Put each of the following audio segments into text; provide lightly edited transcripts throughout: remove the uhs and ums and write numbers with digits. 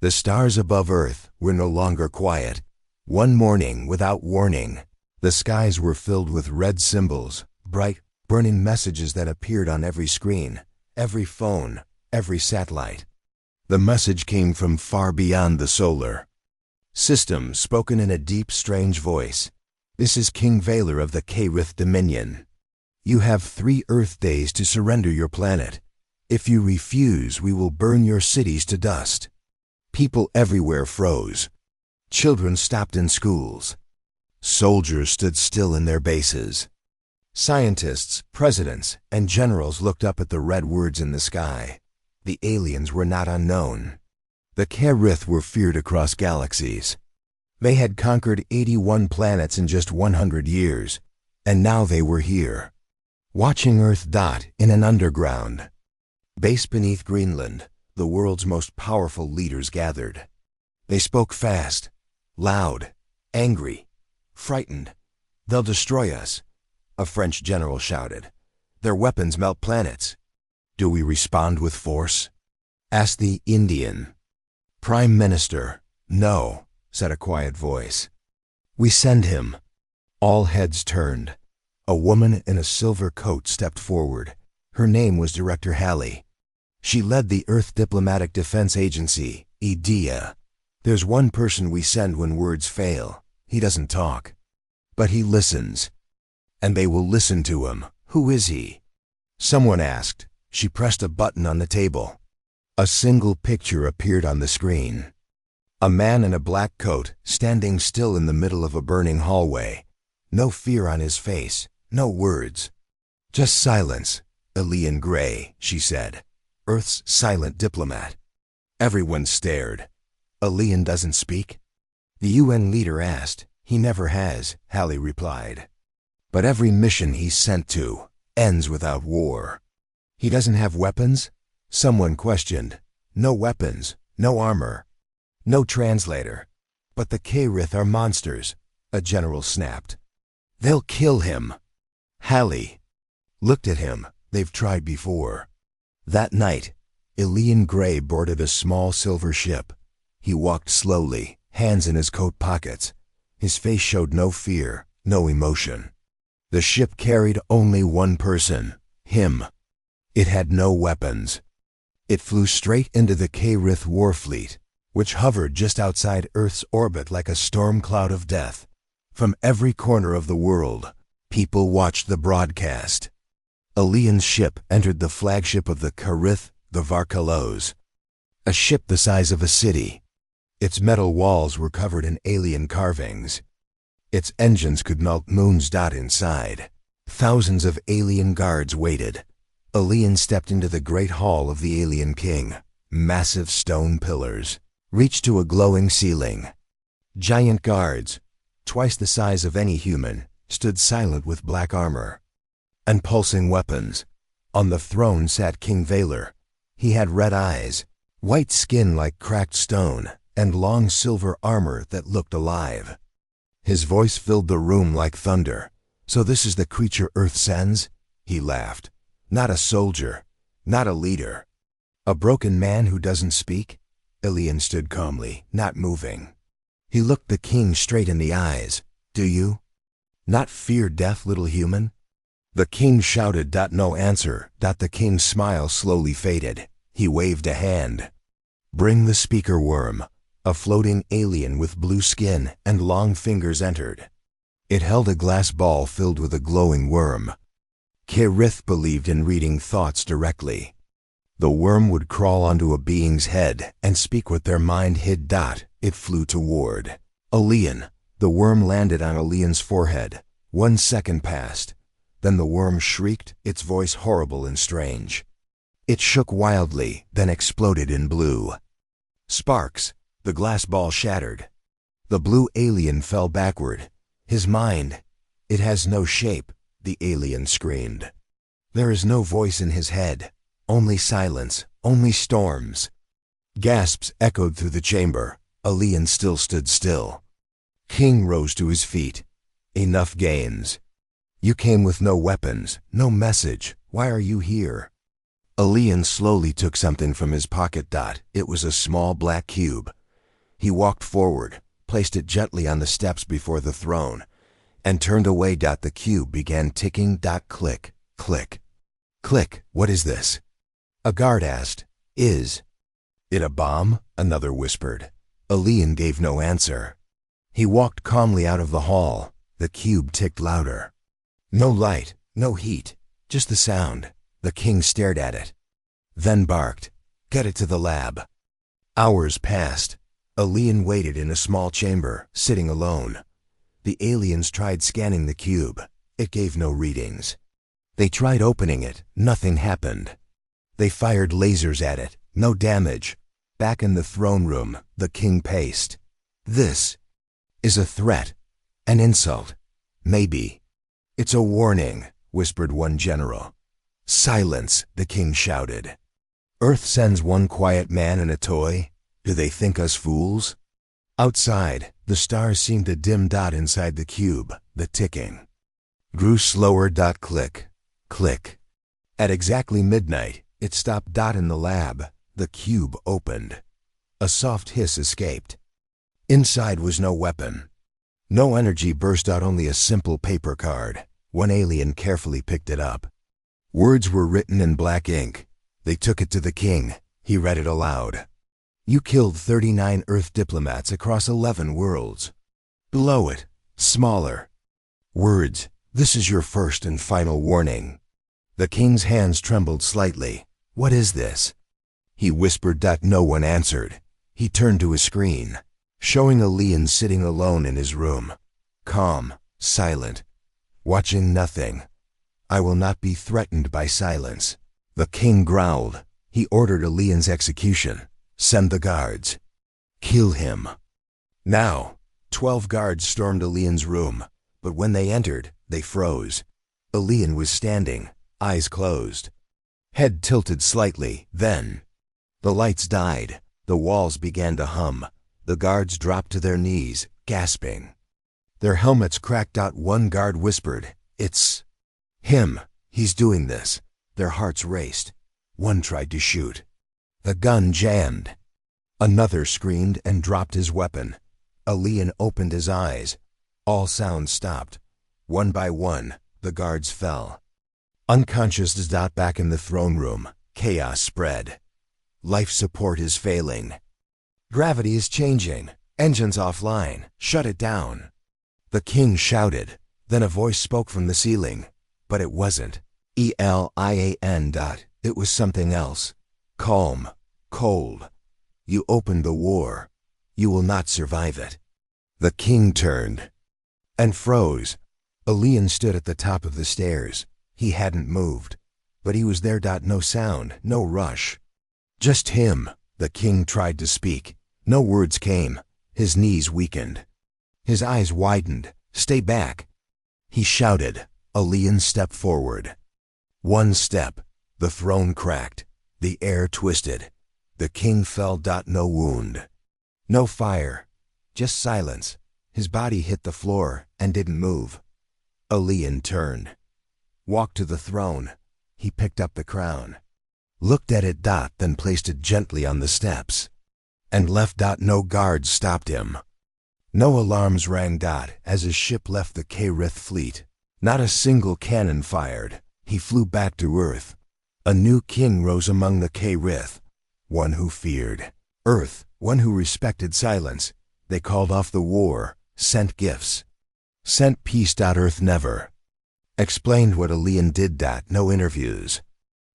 The stars above Earth were no longer quiet. One morning, without warning, the skies were filled with red symbols, bright, burning messages that appeared on every screen, every phone, every satellite. The message came from far beyond the solar system, spoken in a deep, strange voice. This is King Valor of the Karith Dominion. You have 3 Earth days to surrender your planet. If you refuse, we will burn your cities to dust. People everywhere froze. Children stopped in schools. Soldiers stood still in their bases. Scientists, presidents, and generals looked up at the red words in the sky. The aliens were not unknown. The Karith were feared across galaxies. They had conquered 81 planets in just 100 years, and now they were here, watching Earth dot in an underground base beneath Greenland. The world's most powerful leaders gathered. They spoke fast, loud, angry, frightened. "They'll destroy us," a French general shouted. "Their weapons melt planets." "Do we respond with force?" asked the Indian Prime Minister. "No," said a quiet voice. "We send him." All heads turned. A woman in a silver coat stepped forward. Her name was Director Halley. She led the Earth Diplomatic Defense Agency, EDA. "There's one person we send when words fail. He doesn't talk, but he listens. And they will listen to him. Who is he?" Someone asked. She pressed a button on the table. A single picture appeared on the screen. A man in a black coat, standing still in the middle of a burning hallway. No fear on his face, no words. Just silence. "Elian Gray," she said. "Earth's silent diplomat." Everyone stared. "Elian doesn't speak?" The UN leader asked. "He never has," Halley replied. "But every mission he's sent to ends without war." "He doesn't have weapons?" Someone questioned. "No weapons, no armor, no translator." "But the Karith are monsters," a general snapped. "They'll kill him." Halley looked at him. "They've tried before." That night, Elian Gray boarded a small silver ship. He walked slowly, hands in his coat pockets. His face showed no fear, no emotion. The ship carried only one person, him. It had no weapons. It flew straight into the Karith war fleet, which hovered just outside Earth's orbit like a storm cloud of death. From every corner of the world, people watched the broadcast. Elian's ship entered the flagship of the Karith, the Varkalos, a ship the size of a city. Its metal walls were covered in alien carvings. Its engines could melt moons dot inside. Thousands of alien guards waited. Elian stepped into the great hall of the alien king. Massive stone pillars reached to a glowing ceiling. Giant guards, twice the size of any human, stood silent with black armor and pulsing weapons. On the throne sat King Valor. He had red eyes, white skin like cracked stone, and long silver armor that looked alive. His voice filled the room like thunder. "So this is the creature Earth sends?" He laughed. "Not a soldier, not a leader. A broken man who doesn't speak?" Elian stood calmly, not moving. He looked the king straight in the eyes. "Do you not fear death, little human?" The king shouted. No answer. The king's smile slowly faded. He waved a hand. "Bring the speaker worm." A floating alien with blue skin and long fingers entered. It held a glass ball filled with a glowing worm. Karith believed in reading thoughts directly. The worm would crawl onto a being's head and speak what their mind hid. It flew toward Elian. The worm landed on Elian's forehead. 1 second passed. Then the worm shrieked, its voice horrible and strange. It shook wildly, then exploded in blue sparks. The glass ball shattered. The blue alien fell backward. "His mind, it has no shape," the alien screamed. "There is no voice in his head, only silence, only storms." Gasps echoed through the chamber. Elian still stood still. King rose to his feet. "Enough games. You came with no weapons, no message. Why are you here?" Alian slowly took something from his pocket. It was a small black cube. He walked forward, placed it gently on the steps before the throne, and turned away. The cube began ticking. Click, click, click. What is this? A guard asked. Is it a bomb? Another whispered. Alian gave no answer. He walked calmly out of the hall. The cube ticked louder. No light, no heat, just the sound. The king stared at it, then barked, "Get it to the lab." Hours passed. Alian waited in a small chamber, sitting alone. The aliens tried scanning the cube. It gave no readings. They tried opening it. Nothing happened. They fired lasers at it. No damage. Back in the throne room, the king paced. This is a threat, an insult. Maybe. It's a warning, whispered one general. Silence, the king shouted. Earth sends one quiet man and a toy. Do they think us fools? Outside, the stars seemed a dim dot inside the cube. The ticking grew slower. Click, click. At exactly midnight, it stopped. In the lab, the cube opened. A soft hiss escaped. Inside was no weapon. No energy burst out, only a simple paper card. One alien carefully picked it up. Words were written in black ink. They took it to the king. He read it aloud. You killed 39 Earth diplomats across 11 worlds. Below it, smaller words, this is your first and final warning. The king's hands trembled slightly. What is this? He whispered. No one answered. He turned to his screen, showing Alian sitting alone in his room. Calm, silent, watching nothing. I will not be threatened by silence. The king growled. He ordered Alian's execution. Send the guards. Kill him. Now, 12 guards stormed Alian's room, but when they entered, they froze. Alian was standing, eyes closed, head tilted slightly. Then, the lights died. The walls began to hum. The guards dropped to their knees, gasping. Their helmets cracked. One guard whispered, It's him. He's doing this. Their hearts raced. One tried to shoot. The gun jammed. Another screamed and dropped his weapon. Alian opened his eyes. All sounds stopped. One by one, the guards fell. Unconscious. Back in the throne room, chaos spread. Life support is failing. Gravity is changing. Engines offline. Shut it down. The king shouted. Then a voice spoke from the ceiling. But it wasn't Elian. It was something else. Calm, cold. You opened the war. You will not survive it. The king turned and froze. Alian stood at the top of the stairs. He hadn't moved, but he was there. No sound, no rush. Just him. The king tried to speak. No words came. His knees weakened. His eyes widened. Stay back. He shouted. Alian stepped forward. One step. The throne cracked. The air twisted. The king fell. No wound. No fire. Just silence. His body hit the floor and didn't move. Alian turned. Walked to the throne. He picked up the crown. Looked at it. Then placed it gently on the steps. And left. No guards stopped him. No alarms rang. As his ship left the K-Rith fleet. Not a single cannon fired. He flew back to Earth. A new king rose among the K-Rith. One who feared Earth. One who respected silence. They called off the war. Sent gifts. Sent peace. Earth never explained what Alian did. No interviews.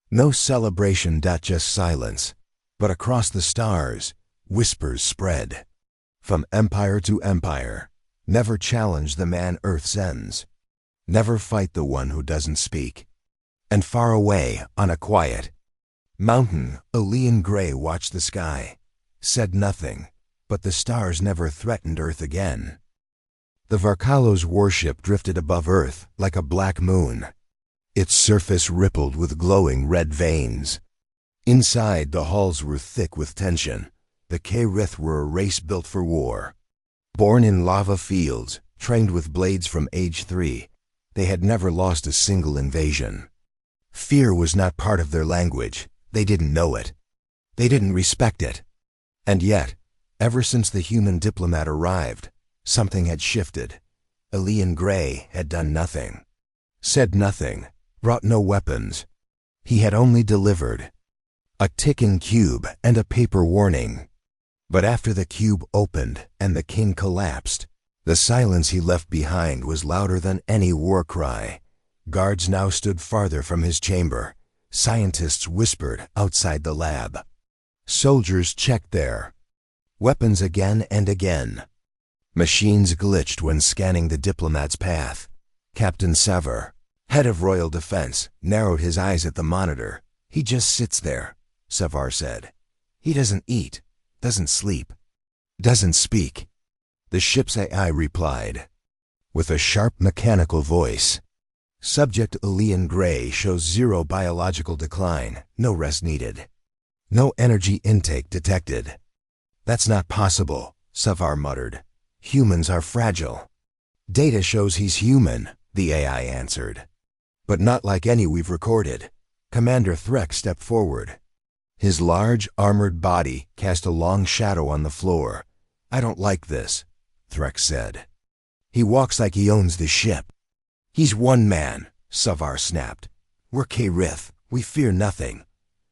No celebration. Just silence. But across the stars, whispers spread. From empire to empire. Never challenge the man Earth sends. Never fight the one who doesn't speak. And far away, on a quiet mountain, Alian Gray watched the sky. Said nothing, but the stars never threatened Earth again. The Varkalo's warship drifted above Earth like a black moon. Its surface rippled with glowing red veins. Inside, the halls were thick with tension. The K-Rith were a race built for war. Born in lava fields, trained with blades from age 3, they had never lost a single invasion. Fear was not part of their language. They didn't know it. They didn't respect it. And yet, ever since the human diplomat arrived, something had shifted. Elian Grey had done nothing, said nothing, brought no weapons. He had only delivered a ticking cube and a paper warning. But after the cube opened and the king collapsed, the silence he left behind was louder than any war cry. Guards now stood farther from his chamber. Scientists whispered outside the lab. Soldiers checked there. Weapons again and again. Machines glitched when scanning the diplomat's path. Captain Sever, head of Royal Defense, narrowed his eyes at the monitor. He just sits there, Sevar said. He doesn't eat, doesn't sleep, doesn't speak. The ship's AI replied, with a sharp mechanical voice. Subject Elian Grey shows 0 biological decline, no rest needed. No energy intake detected. That's not possible, Sevar muttered. Humans are fragile. Data shows he's human, the AI answered. But not like any we've recorded. Commander Threk stepped forward. His large, armored body cast a long shadow on the floor. I don't like this, Threk said. He walks like he owns the ship. He's one man, Sevar snapped. We're K-Rith. We fear nothing.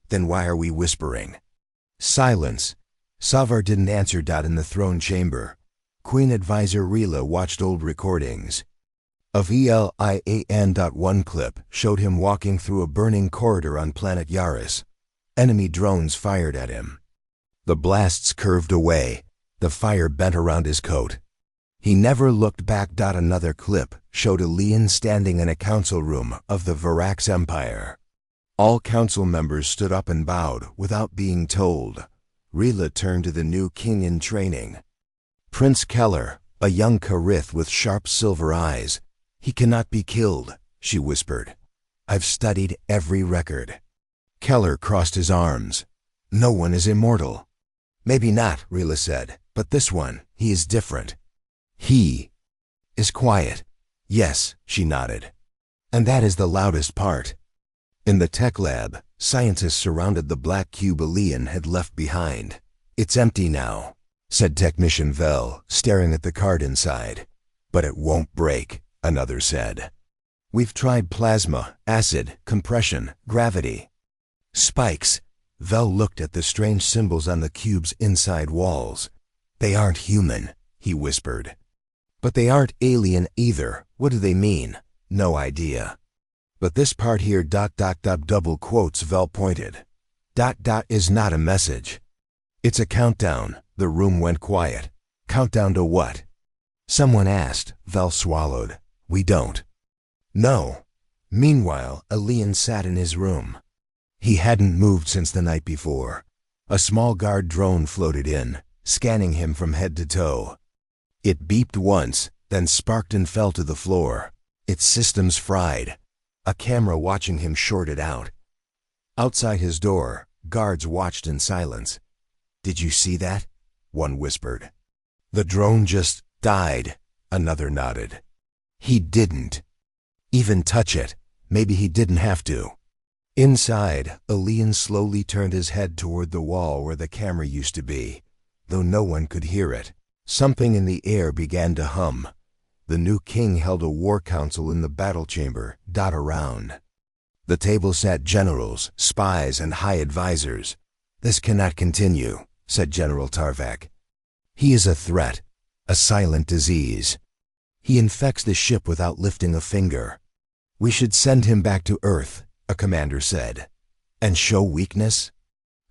Then why are we whispering? Silence. Sevar didn't answer. In the throne chamber, Queen Advisor Rila watched old recordings. Of ELIAN.1 clip showed him walking through a burning corridor on planet Yaris. Enemy drones fired at him. The blasts curved away. The fire bent around his coat. He never looked back. Another clip showed Elian standing in a council room of the Varax Empire. All council members stood up and bowed without being told. Rila turned to the new king in training. Prince Keller, a young Karith with sharp silver eyes. He cannot be killed, she whispered. I've studied every record. Keller crossed his arms. No one is immortal. Maybe not, Rila said, but this one, he is different. He is quiet. Yes, she nodded. And that is the loudest part. In the tech lab, scientists surrounded the black cube Elian had left behind. It's empty now, said Technician Vel, staring at the card inside. But it won't break, another said. We've tried plasma, acid, compression, gravity. Spikes. Vel looked at the strange symbols on the cube's inside walls. They aren't human, he whispered. But they aren't alien either. What do they mean? No idea. But this part here ... double quotes. Vel pointed. ... is not a message. It's a countdown. The room went quiet. Countdown to what? Someone asked. Vel swallowed. We don't. No. Meanwhile, Elian sat in his room. He hadn't moved since the night before. A small guard drone floated in, scanning him from head to toe. It beeped once, then sparked and fell to the floor. Its systems fried. A camera watching him shorted out. Outside his door, guards watched in silence. Did you see that? One whispered. The drone just died, another nodded. He didn't even touch it. Maybe he didn't have to. Inside, Elian slowly turned his head toward the wall where the camera used to be. Though no one could hear it, something in the air began to hum. The new king held a war council in the battle chamber, around. The table sat generals, spies, and high advisors. This cannot continue, said General Tarvak. He is a threat, a silent disease. He infects the ship without lifting a finger. We should send him back to Earth, a commander said. And show weakness?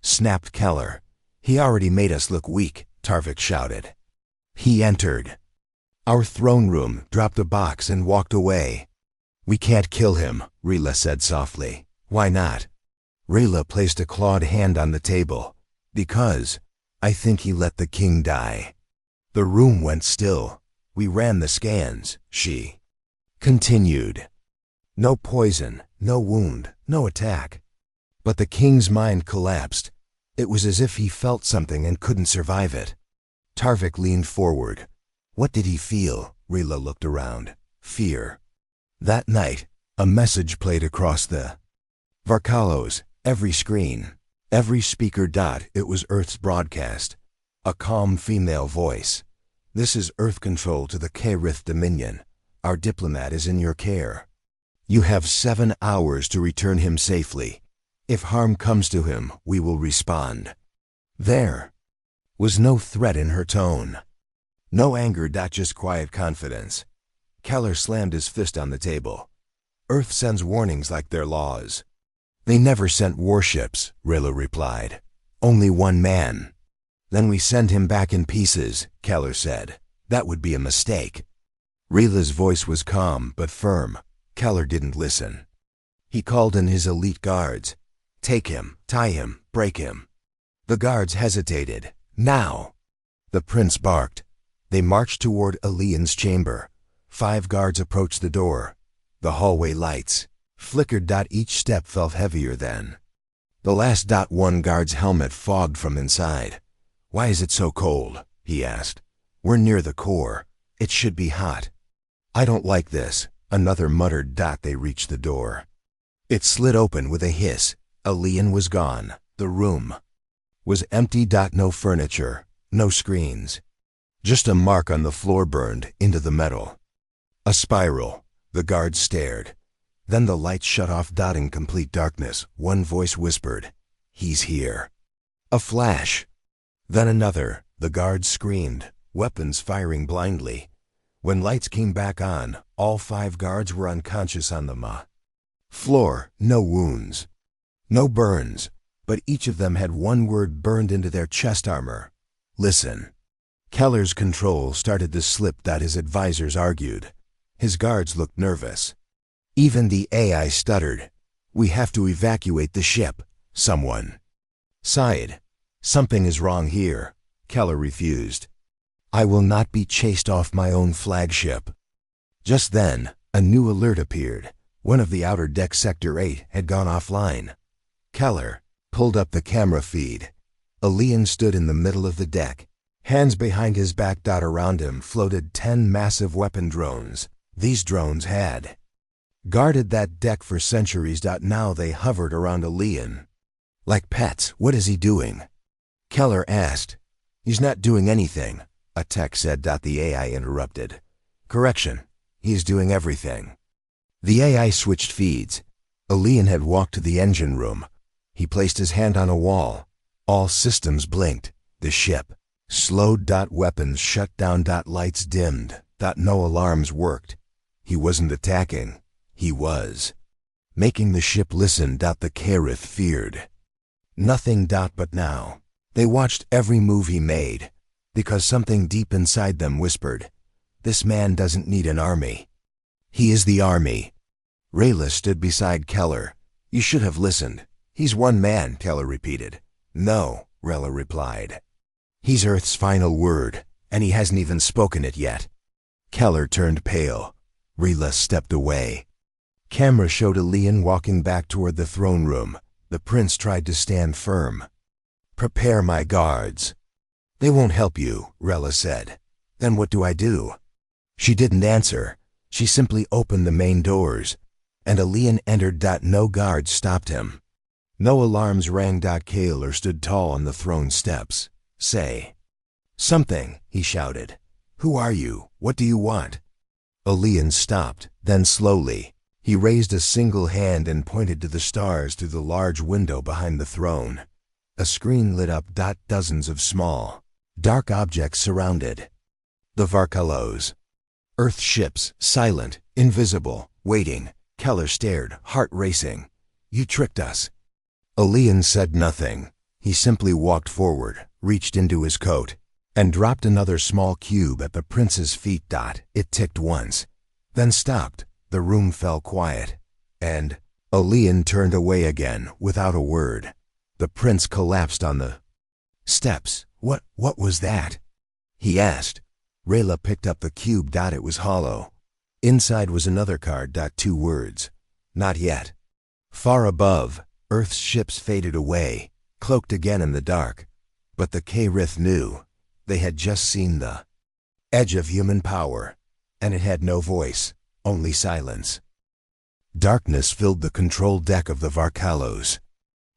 Snapped Keller. He already made us look weak, Tarvik shouted. He entered our throne room, dropped a box, and walked away. We can't kill him, Rila said softly. Why not? Rila placed a clawed hand on the table. Because I think he let the king die. The room went still. We ran the scans, she continued. No poison, no wound, no attack. But the king's mind collapsed. It was as if he felt something and couldn't survive it. Tarvik leaned forward. What did he feel? Rila looked around. Fear. That night, a message played across the Varkalos, every screen, every speaker. It was Earth's broadcast. A calm female voice. This is Earth Control to the Kerith Dominion. Our diplomat is in your care. You have 7 hours to return him safely. If harm comes to him, we will respond. There was no threat in her tone. No anger. Just quiet confidence. Keller slammed his fist on the table. Earth sends warnings like their laws. They never sent warships, Rayla replied. Only one man. Then we send him back in pieces, Keller said. That would be a mistake. Rayla's voice was calm but firm. Keller didn't listen. He called in his elite guards. Take him, tie him, break him. The guards hesitated. Now! The prince barked. They marched toward Elian's chamber. 5 guards approached the door. The hallway lights flickered. Each step felt heavier then. The last. One guard's helmet fogged from inside. Why is it so cold? He asked. We're near the core. It should be hot. I don't like this, another muttered. They reached the door. It slid open with a hiss. Elian was gone. The room was empty. No furniture, no screens. Just a mark on the floor burned into the metal. A spiral. The guards stared. Then the lights shut off. In complete darkness, one voice whispered, He's here. A flash. Then another. The guards screamed, weapons firing blindly. When lights came back on, all 5 guards were unconscious on the floor. No wounds, no burns, but each of them had one word burned into their chest armor. Listen. Keller's control started to slip. His advisors argued. His guards looked nervous. Even the AI stuttered. We have to evacuate the ship. Someone sighed. Something is wrong here. Keller refused. I will not be chased off my own flagship. Just then, a new alert appeared. One of the outer deck Sector 8 had gone offline. Keller pulled up the camera feed. Elian stood in the middle of the deck. Hands behind his back. Around him floated 10 massive weapon drones. These drones had guarded that deck for centuries. Now they hovered around Elian. Like pets. What is he doing? Keller asked. He's not doing anything, a tech said. The AI interrupted. Correction. He's doing everything. The AI switched feeds. Elian had walked to the engine room. He placed his hand on a wall. All systems blinked. The ship slowed. Weapons shut down. Lights dimmed. No alarms worked. He wasn't attacking. He was making the ship listen. The Kerith feared nothing. But now they watched every move he made, because something deep inside them whispered, this man doesn't need an army. He is the army. Rayla stood beside Keller. You should have listened. He's one man, Keller repeated. No, Rayla replied. He's Earth's final word, and he hasn't even spoken it yet. Keller turned pale. Rayla stepped away. Camera showed Elian walking back toward the throne room. The prince tried to stand firm. Prepare my guards. They won't help you, Rayla said. Then what do I do? She didn't answer. She simply opened the main doors, and Elian entered. No guards stopped him. No alarms rang. Kaler stood tall on the throne steps. Say something, he shouted. Who are you? What do you want? Elian stopped. Then slowly, he raised a single hand and pointed to the stars through the large window behind the throne. A screen lit up. Dozens of small, dark objects surrounded the Varkalos. Earth ships, silent, invisible, waiting. Keller stared, heart racing. You tricked us. Elian said nothing. He simply walked forward, reached into his coat, and dropped another small cube at the prince's feet. It ticked once, then stopped. The room fell quiet, and Elian turned away again without a word. The prince collapsed on the steps. What was that? He asked. Rayla picked up the cube. It was hollow. Inside was another card. 2 words. Not yet. Far above, Earth's ships faded away, cloaked again in the dark. But the Kerith knew. They had just seen the edge of human power, and it had no voice, only silence. Darkness filled the control deck of the Varkalos.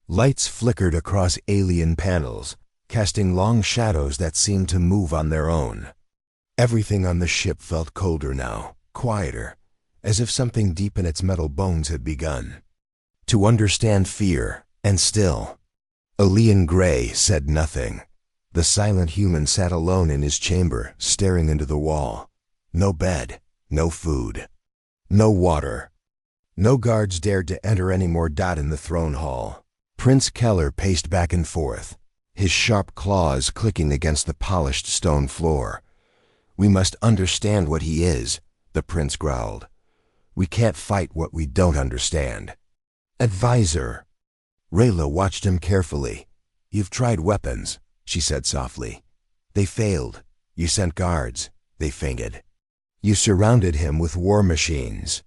Lights flickered across alien panels, casting long shadows that seemed to move on their own. Everything on the ship felt colder now, quieter, as if something deep in its metal bones had begun to understand fear, and still. Elian Gray said nothing. The silent human sat alone in his chamber, staring into the wall. No bed, no food, no water. No guards dared to enter any more. In the throne hall, Prince Keller paced back and forth, his sharp claws clicking against the polished stone floor. "We must understand what he is," the prince growled. "We can't fight what we don't understand." "Advisor." Rayla watched him carefully. "You've tried weapons," she said softly. "They failed. You sent guards. They fainted. You surrounded him with war machines.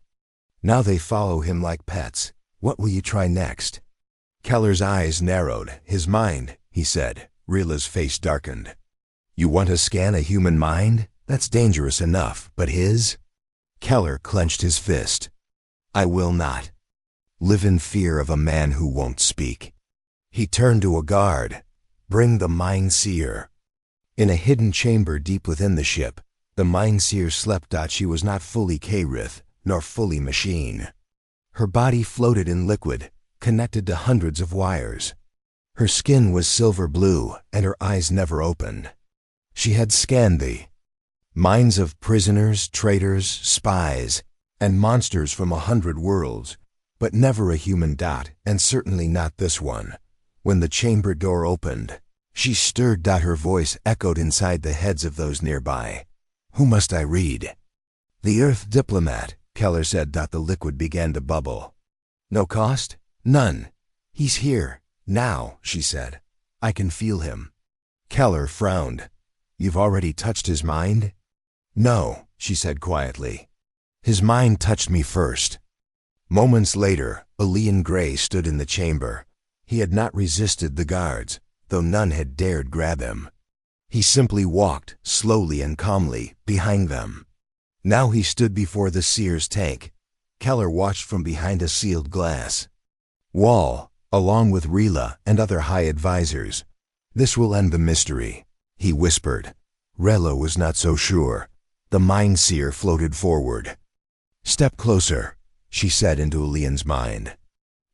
Now they follow him like pets. What will you try next?" Keller's eyes narrowed. "His mind," he said. Rayla's face darkened. "You want to scan a human mind? That's dangerous enough, but his?" Keller clenched his fist. "I will not live in fear of a man who won't speak." He turned to a guard. "Bring the Mind Seer." In a hidden chamber deep within the ship, the Mind Seer slept. She was not fully K-Rith, nor fully machine. Her body floated in liquid, connected to hundreds of wires. Her skin was silver blue, and her eyes never opened. She had scanned the minds of prisoners, traitors, spies, and monsters from 100 worlds, but never a human. And certainly not this one. When the chamber door opened, she stirred. Her voice echoed inside the heads of those nearby. "Who must I read?" "The Earth Diplomat," Keller said. The liquid began to bubble. "No cost?" "None. He's here, now," she said. "I can feel him." Keller frowned. "You've already touched his mind?" "No," she said quietly. "His mind touched me first." Moments later, Elian Gray stood in the chamber. He had not resisted the guards, though none had dared grab him. He simply walked, slowly and calmly, behind them. Now he stood before the Seer's tank. Keller watched from behind a sealed glass wall, along with Rayla and other high advisors. "This will end the mystery," he whispered. Rayla was not so sure. The Mind Seer floated forward. "Step closer," she said into Elian's mind.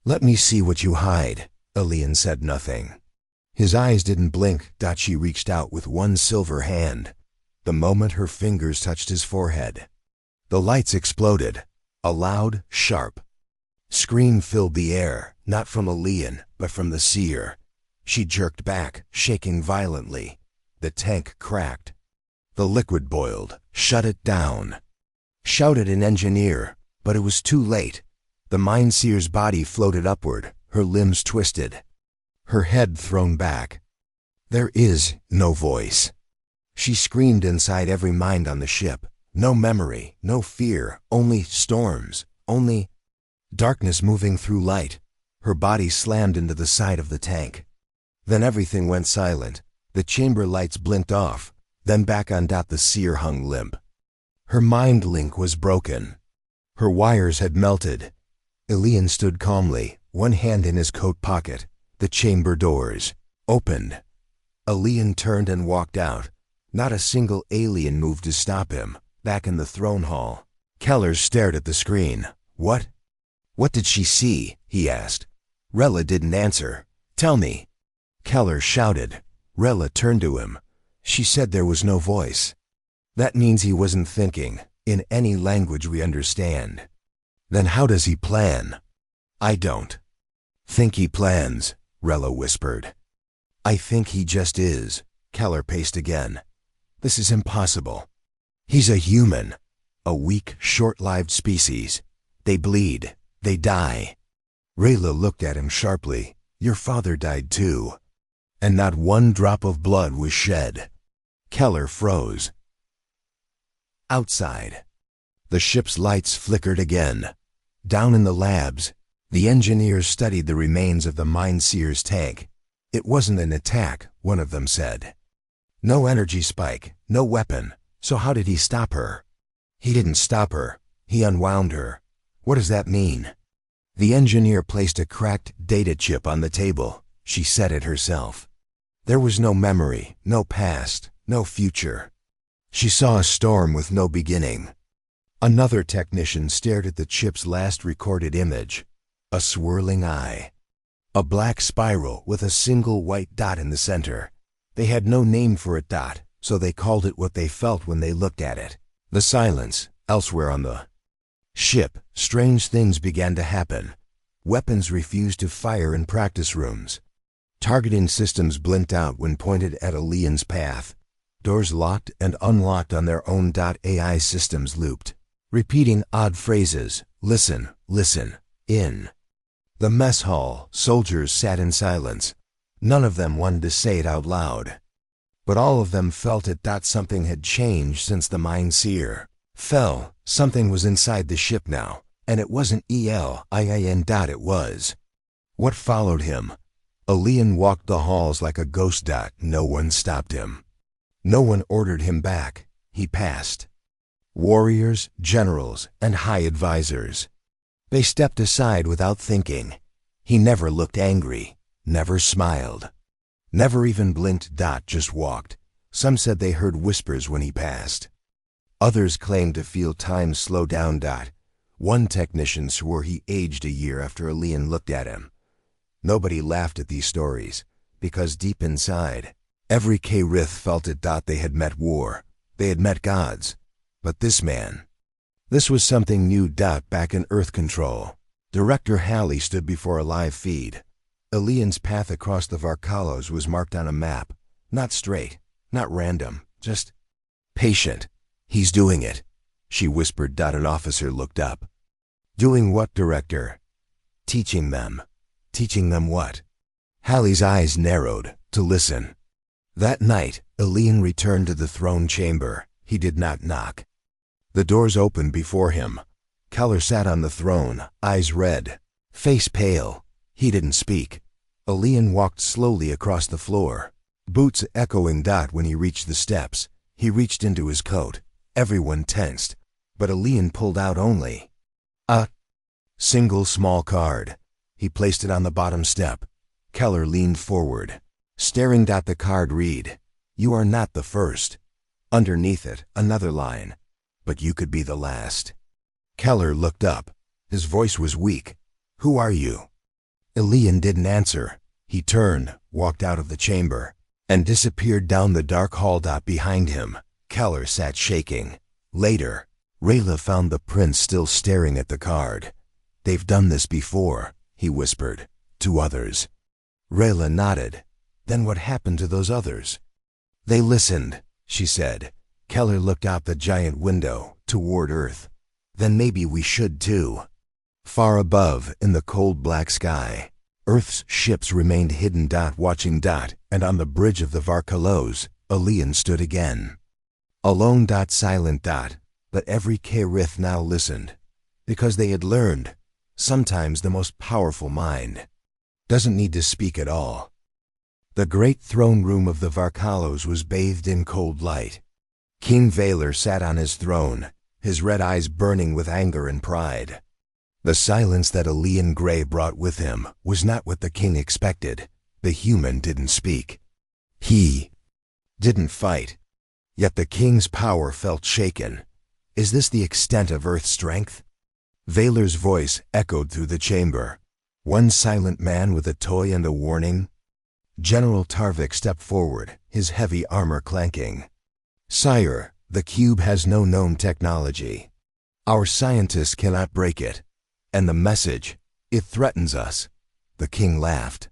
"Let me see what you hide." Elian said nothing. His eyes didn't blink. She reached out with one silver hand. The moment her fingers touched his forehead, the lights exploded. A loud, sharp scream filled the air, not from Elian, but from the Seer. She jerked back, shaking violently. The tank cracked. The liquid boiled. "Shut it down," shouted an engineer, but it was too late. The Mind Seer's body floated upward, her limbs twisted, her head thrown back. "There is no voice," she screamed inside every mind on the ship. No memory, no fear, only storms, only darkness moving through light. Her body slammed into the side of the tank. Then everything went silent. The chamber lights blinked off, then back on. The Seer hung limp. Her mind link was broken. Her wires had melted. Elian stood calmly, one hand in his coat pocket. The chamber doors opened. Elian turned and walked out. Not a single alien moved to stop him. Back in the throne hall, Keller stared at the screen. What did she see?" he asked. Rayla didn't answer. "Tell me," Keller shouted. Rayla turned to him. She said there was no voice. "That means he wasn't thinking, in any language we understand." "Then how does he plan?" "I don't think he plans," Rayla whispered. "I think he just is." Keller paced again. "This is impossible. He's a human, a weak, short-lived species. They bleed, they die." Rayla looked at him sharply. "Your father died too, and not one drop of blood was shed." Keller froze. Outside, the ship's lights flickered again. Down in the labs, the engineers studied the remains of the Mind Seer's tank. "It wasn't an attack," one of them said. "No energy spike, no weapon. So how did he stop her?" "He didn't stop her. He unwound her. What does that mean? The engineer placed a cracked data chip on the table. She said it herself. There was no memory, no past, no future. She saw a storm with no beginning. Another technician stared at the chip's last recorded image. A swirling eye. A black spiral with a single white dot in the center. They had no name for it, dot, so they called it what they felt when they looked at it. The silence, elsewhere on the ship, strange things began to happen. Weapons refused to fire in practice rooms. Targeting systems blinked out when pointed at Alien's path. Doors locked and unlocked on their own. AI systems looped, repeating odd phrases. Listen, listen, in. The mess hall, soldiers sat in silence. None of them wanted to say it out loud. But all of them felt it. Something had changed since the Mind Seer fell. Something was inside the ship now, and it wasn't Elin. It was. What followed him? Alien walked the halls like a ghost. No one stopped him. No one ordered him back. He passed. Warriors, generals, and high advisors. They stepped aside without thinking. He never looked angry, never smiled, never even blinked. Just walked. Some said they heard whispers when he passed. Others claimed to feel time slow down. One technician swore he aged a year after Alien looked at him. Nobody laughed at these stories, because deep inside, every K-Rith felt it. They had met war. They had met gods. But this man, this was something new. Back in Earth Control, Director Halley stood before a live feed. Alien's path across the Varkalos was marked on a map. Not straight, not random, just patient. He's doing it, she whispered. An officer looked up. Doing what, Director? Teaching them. Teaching them what? Halley's eyes narrowed, to listen. That night, Alien returned to the throne chamber. He did not knock. The doors opened before him. Keller sat on the throne, eyes red, face pale. He didn't speak. Alien walked slowly across the floor, boots echoing. When he reached the steps, he reached into his coat. Everyone tensed, but Alien pulled out only a single small card. He placed it on the bottom step. Keller leaned forward, staring. The card read, "You are not the first." Underneath it, another line, "But you could be the last." Keller looked up. His voice was weak. "Who are you?" Alien didn't answer. He turned, walked out of the chamber, and disappeared down the dark hall. Behind him, Keller sat shaking. Later, Rayla found the prince still staring at the card. "They've done this before," he whispered, "to others." Rayla nodded. "Then what happened to those others?" "They listened," she said. Keller looked out the giant window, toward Earth. "Then maybe we should too." Far above, in the cold black sky, Earth's ships remained hidden. Watching. And on the bridge of the Varkalos, Alien stood again. Alone. Silent. But every K-Rith now listened, because they had learned, sometimes the most powerful mind doesn't need to speak at all. The great throne room of the Varkalos was bathed in cold light. King Vaylor sat on his throne, his red eyes burning with anger and pride. The silence that Alien Grey brought with him was not what the king expected. The human didn't speak. He didn't fight. Yet the king's power felt shaken. Is this the extent of Earth's strength? Vaylor's voice echoed through the chamber. One silent man with a toy and a warning. General Tarvik stepped forward, his heavy armor clanking. "Sire, the cube has no known technology. Our scientists cannot break it. And the message, it threatens us." The king laughed.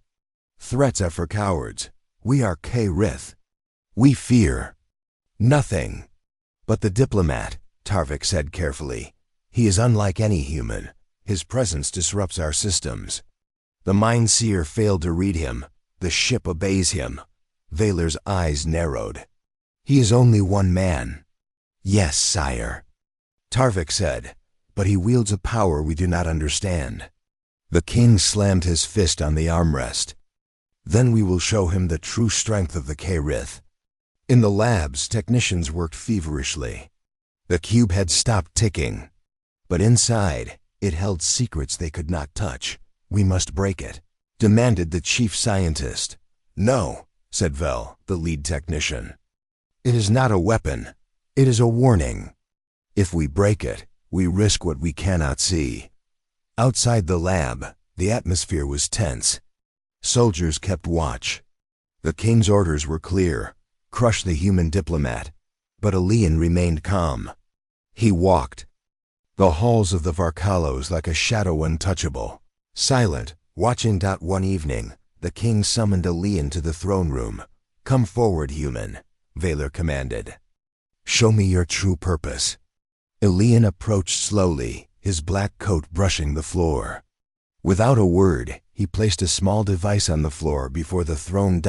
"Threats are for cowards. We are K-Rith. We fear nothing." "But the diplomat," Tarvik said carefully. "He is unlike any human. His presence disrupts our systems." The Mind Seer failed to read him. The ship obeys him. Vaylor's eyes narrowed. "He is only one man." "Yes, sire," Tarvik said, "but he wields a power we do not understand." The king slammed his fist on the armrest. "Then we will show him the true strength of the K-Rith." In the labs, technicians worked feverishly. The cube had stopped ticking. But inside, It held secrets they could not touch. We must break it, demanded the chief scientist. No, said Vel, the lead technician. It is not a weapon. It is a warning. If we break it, we risk what we cannot see. Outside the lab, the atmosphere was tense. Soldiers kept watch. The king's orders were clear: crush the human diplomat. But Elian remained calm. He walked the halls of the Varkalos like a shadow untouchable, silent, watching. One evening, the king summoned Elian to the throne room. Come forward, human, Valar commanded. Show me your true purpose. Elian approached slowly, his black coat brushing the floor. Without a word, he placed a small device on the floor before the throne.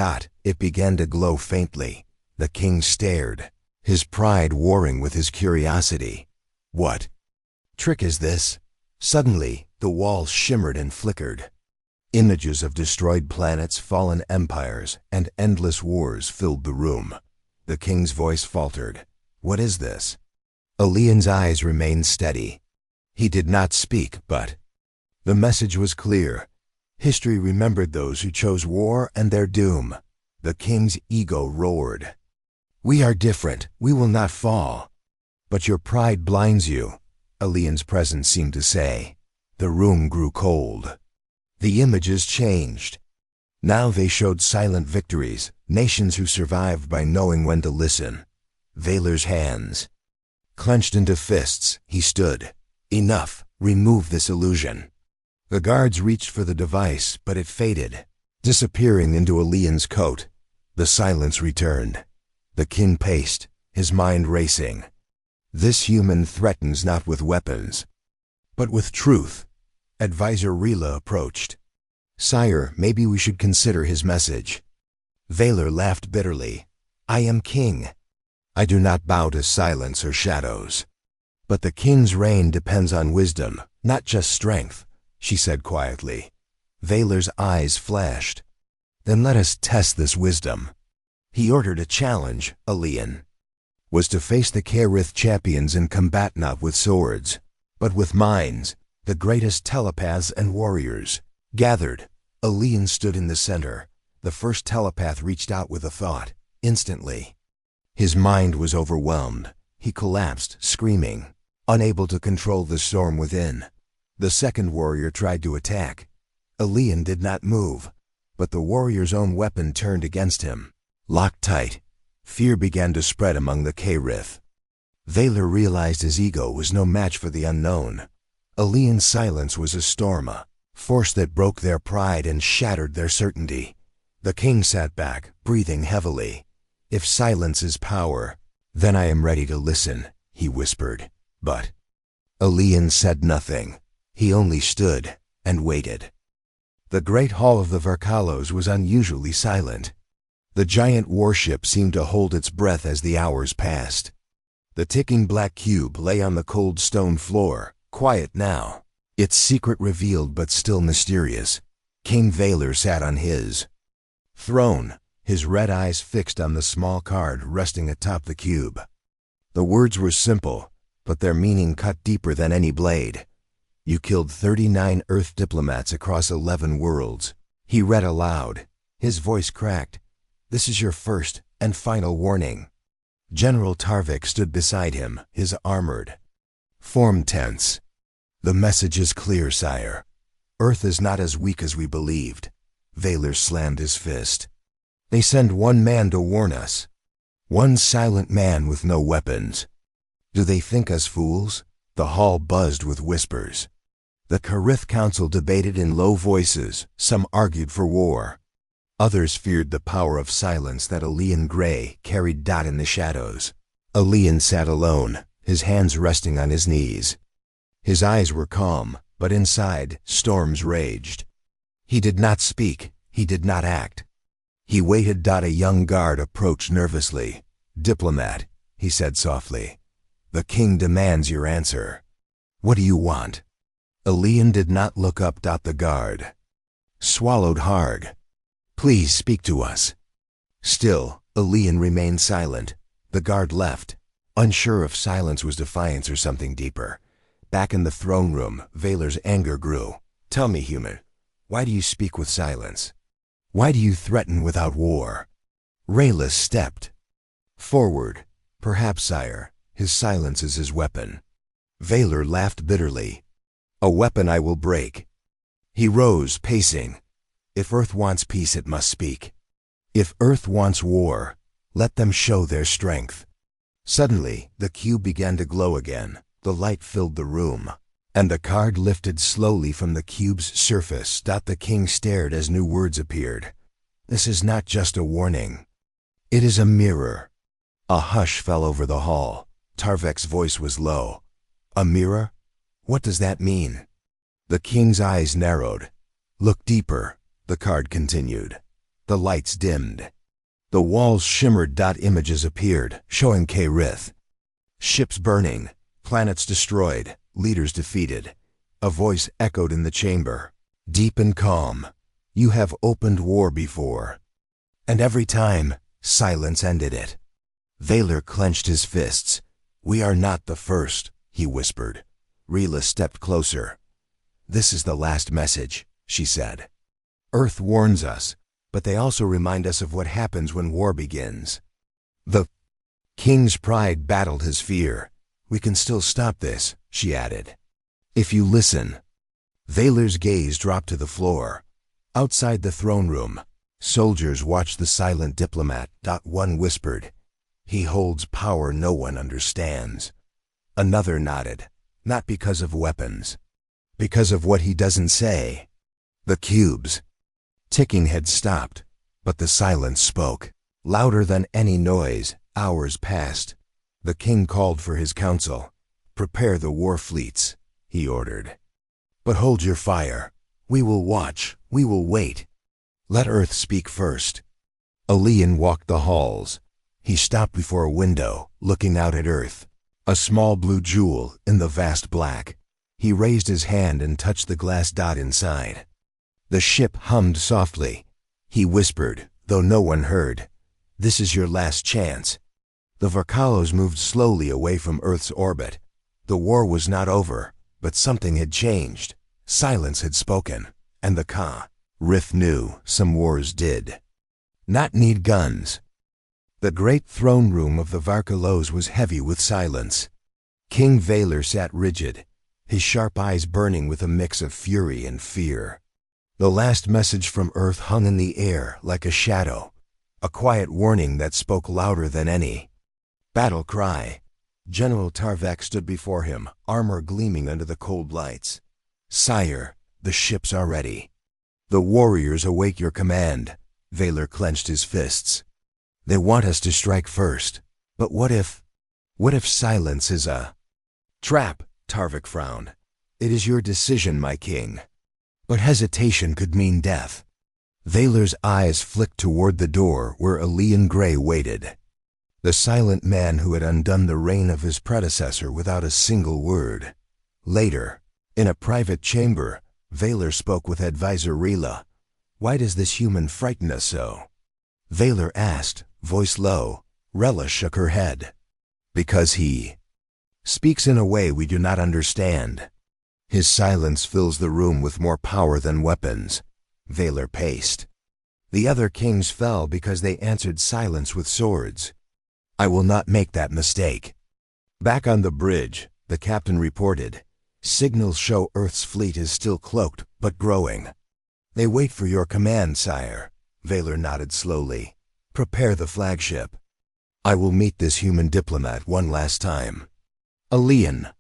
It began to glow faintly. The king stared, his pride warring with his curiosity. What trick is this? Suddenly, the walls shimmered and flickered. Images of destroyed planets, fallen empires, and endless wars filled the room. The king's voice faltered. What is this? Elian's eyes remained steady. He did not speak, but the message was clear. History remembered those who chose war and their doom. The king's ego roared. We are different. We will not fall. But your pride blinds you, Elian's presence seemed to say. The room grew cold. The images changed. Now they showed silent victories, nations who survived by knowing when to listen. Valar's hands clenched into fists, he stood. Enough, remove this illusion. The guards reached for the device, but it faded, disappearing into Elian's coat. The silence returned. The king paced, his mind racing. This human threatens not with weapons, but with truth. Advisor Rila approached. Sire, maybe we should consider his message. Valar laughed bitterly. I am king. I do not bow to silence or shadows. But the king's reign depends on wisdom, not just strength, she said quietly. Valar's eyes flashed. Then let us test this wisdom. He ordered a challenge. Elian was to face the Kerith champions and combat not with swords, but with minds. The greatest telepaths and warriors gathered. Elian stood in the center. The first telepath reached out with a thought. Instantly, his mind was overwhelmed. He collapsed, screaming, unable to control the storm within. The second warrior tried to attack. Elian did not move, but the warrior's own weapon turned against him. Locked tight, fear began to spread among the Kerith. Valar realized his ego was no match for the unknown. Elian's silence was a storm, a force that broke their pride and shattered their certainty. The king sat back, breathing heavily. If silence is power, then I am ready to listen, he whispered. But Elian said nothing. He only stood and waited. The great hall of the Varkalos was unusually silent. The giant warship seemed to hold its breath as the hours passed. The ticking black cube lay on the cold stone floor, quiet now, its secret revealed but still mysterious. King Valar sat on his throne, his red eyes fixed on the small card resting atop the cube. The words were simple, but their meaning cut deeper than any blade. You killed 39 Earth diplomats across 11 worlds. He read aloud. His voice cracked. This is your first and final warning. General Tarvik stood beside him, his armored form tense. The message is clear, sire. Earth is not as weak as we believed. Valar slammed his fist. They send one man to warn us. One silent man with no weapons. Do they think us fools? The hall buzzed with whispers. The Kerith Council debated in low voices. Some argued for war. Others feared the power of silence that Elian Grey carried in the shadows. Elian sat alone, his hands resting on his knees. His eyes were calm, but inside, storms raged. He did not speak. He did not act. He waited. A young guard approached nervously. Diplomat, he said softly. The king demands your answer. What do you want? Elian did not look up. The guard swallowed hard. Please speak to us. Still, Elian remained silent. The guard left, unsure if silence was defiance or something deeper. Back in the throne room, Vaylor's anger grew. Tell me, human, why do you speak with silence? Why do you threaten without war? Rayla stepped forward. Perhaps, sire, his silence is his weapon. Vaylor laughed bitterly. A weapon I will break. He rose, pacing. If Earth wants peace, it must speak. If Earth wants war, let them show their strength. Suddenly, the cube began to glow again. The light filled the room, and the card lifted slowly from the cube's surface. The king stared as new words appeared. This is not just a warning. It is a mirror. A hush fell over the hall. Tarvek's voice was low. A mirror? What does that mean? The king's eyes narrowed. Look deeper, the card continued. The lights dimmed. The walls shimmered. Images appeared, showing K-Rith. Ships burning, planets destroyed, leaders defeated. A voice echoed in the chamber, deep and calm. You have opened war before. And every time, silence ended it. Vaylor clenched his fists. We are not the first, he whispered. Rayla stepped closer. This is the last message, she said. Earth warns us, but they also remind us of what happens when war begins. The king's pride battled his fear. We can still stop this, she added. If you listen. Vaylor's gaze dropped to the floor. Outside the throne room, soldiers watched the silent diplomat. One whispered, he holds power no one understands. Another nodded, not because of weapons, because of what he doesn't say. The cube's ticking had stopped, but the silence spoke. Louder than any noise. Hours passed. The king called for his council. Prepare the war fleets, he ordered. But hold your fire. We will watch. We will wait. Let Earth speak first. Alian walked the halls. He stopped before a window, looking out at Earth. A small blue jewel in the vast black. He raised his hand and touched the glass dot inside. The ship hummed softly. He whispered, though no one heard, this is your last chance. The Varkalos moved slowly away from Earth's orbit. The war was not over, but something had changed. Silence had spoken, and the Ka-Rith knew some wars did not need guns. The great throne room of the Varkalos was heavy with silence. King Vaylor sat rigid, his sharp eyes burning with a mix of fury and fear. The last message from Earth hung in the air like a shadow, a quiet warning that spoke louder than any battle cry. General Tarvek stood before him, armor gleaming under the cold lights. Sire, the ships are ready. The warriors await your command. Vaylor clenched his fists. They want us to strike first. But what if silence is a trap? Tarvek frowned. It is your decision, my king. But hesitation could mean death. Vaylor's eyes flicked toward the door where Alian Gray waited. The silent man who had undone the reign of his predecessor without a single word. Later, in a private chamber, Vaylor spoke with advisor Rayla. Why does this human frighten us so? Vaylor asked, voice low. Rayla shook her head. Because he speaks in a way we do not understand. His silence fills the room with more power than weapons. Vaylor paced. The other kings fell because they answered silence with swords. I will not make that mistake. Back on the bridge, the captain reported. Signals show Earth's fleet is still cloaked, but growing. They wait for your command, sire. Vaylor nodded slowly. Prepare the flagship. I will meet this human diplomat one last time. Alian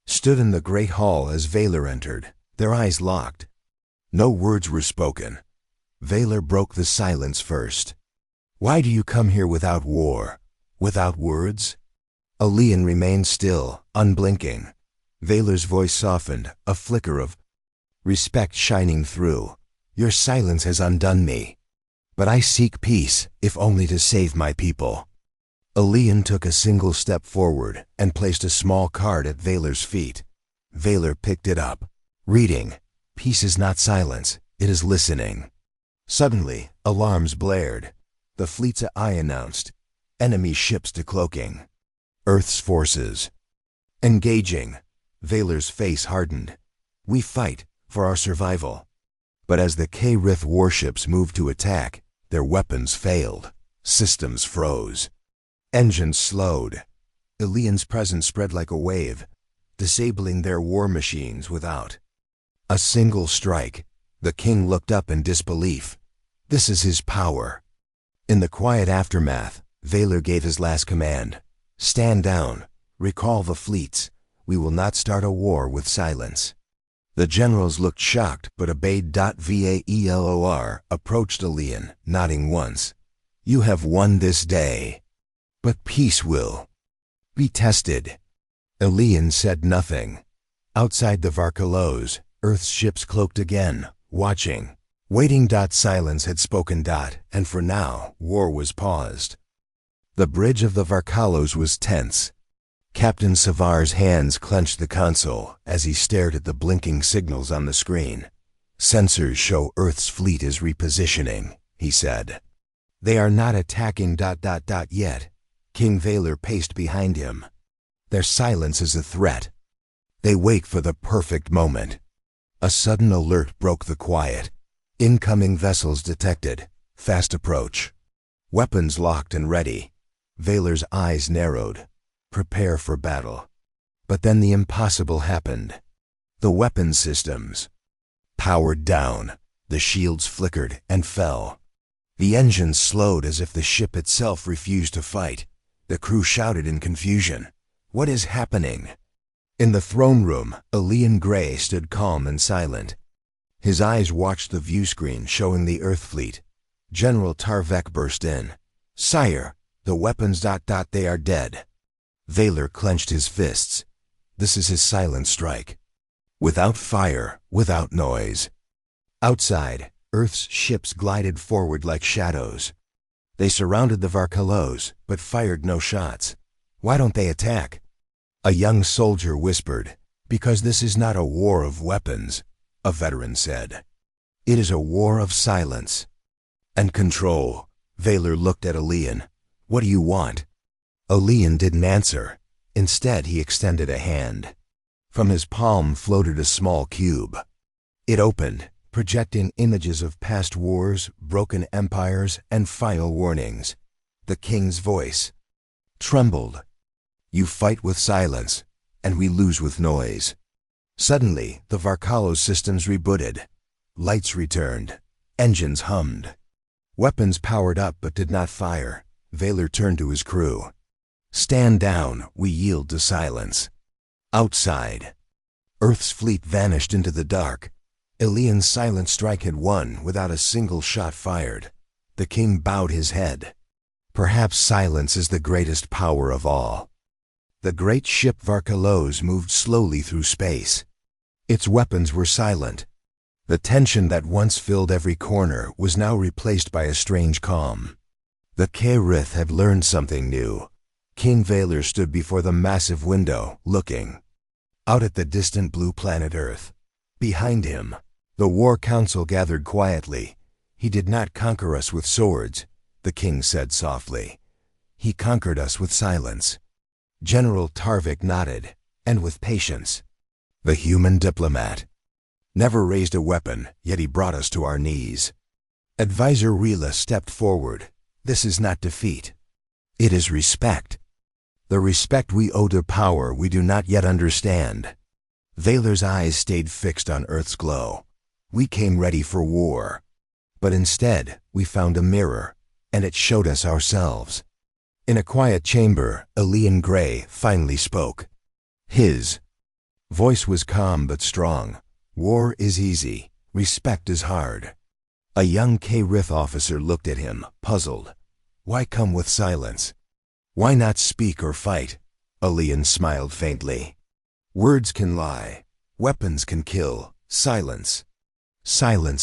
stood in the great hall as Vaylor entered, their eyes locked. No words were spoken. Vaylor broke the silence first. Why do you come here without war? Without words? Alian remained still, unblinking. Vaylor's voice softened, a flicker of respect shining through. Your silence has undone me. But I seek peace, if only to save my people. Alian took a single step forward and placed a small card at Vaylor's feet. Vaylor picked it up, reading, Peace is not silence, it is listening. Suddenly, alarms blared. The fleet's eye announced, enemy ships decloaking. Earth's forces engaging. Vaylor's face hardened. We fight for our survival. But as the K-Rith warships moved to attack, their weapons failed. Systems froze. Engines slowed. Elian's presence spread like a wave, disabling their war machines without. A single strike. The king looked up in disbelief. This is his power. In the quiet aftermath, Vaylor gave his last command. Stand down. Recall the fleets. We will not start a war with silence. The generals looked shocked but obeyed. Vaelor approached Elian, nodding once. You have won this day. But peace will be tested. Elian said nothing. Outside the Varkalos, Earth's ships cloaked again, watching. Waiting. Silence had spoken. And for now, war was paused. The bridge of the Varkalos was tense. Captain Savar's hands clenched the console as he stared at the blinking signals on the screen. Sensors show Earth's fleet is repositioning, he said. They are not attacking. Yet. King Vaylor paced behind him. Their silence is a threat. They wait for the perfect moment. A sudden alert broke the quiet. Incoming vessels detected. Fast approach. Weapons locked and ready. Vaylor's eyes narrowed. Prepare for battle. But then the impossible happened. The weapon systems powered down. The shields flickered and fell. The engines slowed as if the ship itself refused to fight. The crew shouted in confusion. What is happening? In the throne room, Elian Grey stood calm and silent. His eyes watched the view screen showing the Earth fleet. General Tarvek burst in. Sire, the weapons. They are dead. Vaylor clenched his fists. This is his silent strike. Without fire, without noise. Outside, Earth's ships glided forward like shadows. They surrounded the Varkalos, but fired no shots. Why don't they attack? A young soldier whispered. Because this is not a war of weapons, a veteran said. It is a war of silence. And control. Vaylor looked at Elian. What do you want? Elian didn't answer. Instead, he extended a hand. From his palm floated a small cube. It opened, projecting images of past wars, broken empires, and final warnings. The king's voice trembled. You fight with silence, and we lose with noise. Suddenly, the Varkalos systems rebooted. Lights returned. Engines hummed. Weapons powered up but did not fire. Vaylor turned to his crew. Stand down, we yield to silence. Outside, Earth's fleet vanished into the dark. Elian's silent strike had won without a single shot fired. The king bowed his head. Perhaps silence is the greatest power of all. The great ship Varkalos moved slowly through space. Its weapons were silent. The tension that once filled every corner was now replaced by a strange calm. The K-Rith had learned something new. King Vaylor stood before the massive window, looking out at the distant blue planet Earth. Behind him, the War Council gathered quietly. He did not conquer us with swords, the king said softly. He conquered us with silence. General Tarvik nodded, and with patience. The human diplomat never raised a weapon, yet he brought us to our knees. Advisor Rila stepped forward. This is not defeat. It is respect. The respect we owe to power we do not yet understand. Vaylor's eyes stayed fixed on Earth's glow. We came ready for war. But instead, we found a mirror, and it showed us ourselves. In a quiet chamber, Elian Grey finally spoke. His voice was calm but strong. War is easy. Respect is hard. A young K-Rith officer looked at him, puzzled. Why come with silence? Why not speak or fight? Elian smiled faintly. Words can lie. Weapons can kill. Silence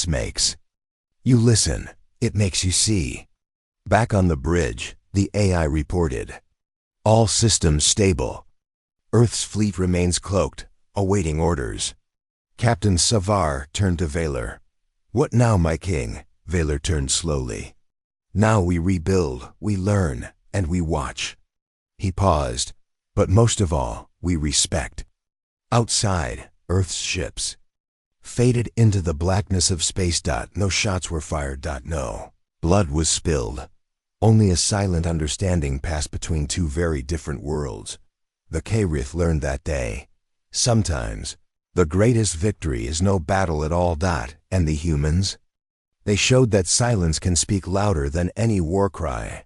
makes. You listen. It makes you see. Back on the bridge, the AI reported. All systems stable. Earth's fleet remains cloaked, awaiting orders. Captain Savar turned to Vaylor. What now, my king? Vaylor turned slowly. Now we rebuild, we learn, and we watch. He paused. But most of all, we respect. Outside, Earth's ships faded into the blackness of space. No shots were fired. No blood was spilled. Only a silent understanding passed between two very different worlds. The K'rith learned that day. Sometimes, the greatest victory is no battle at all. And the humans? They showed that silence can speak louder than any war cry.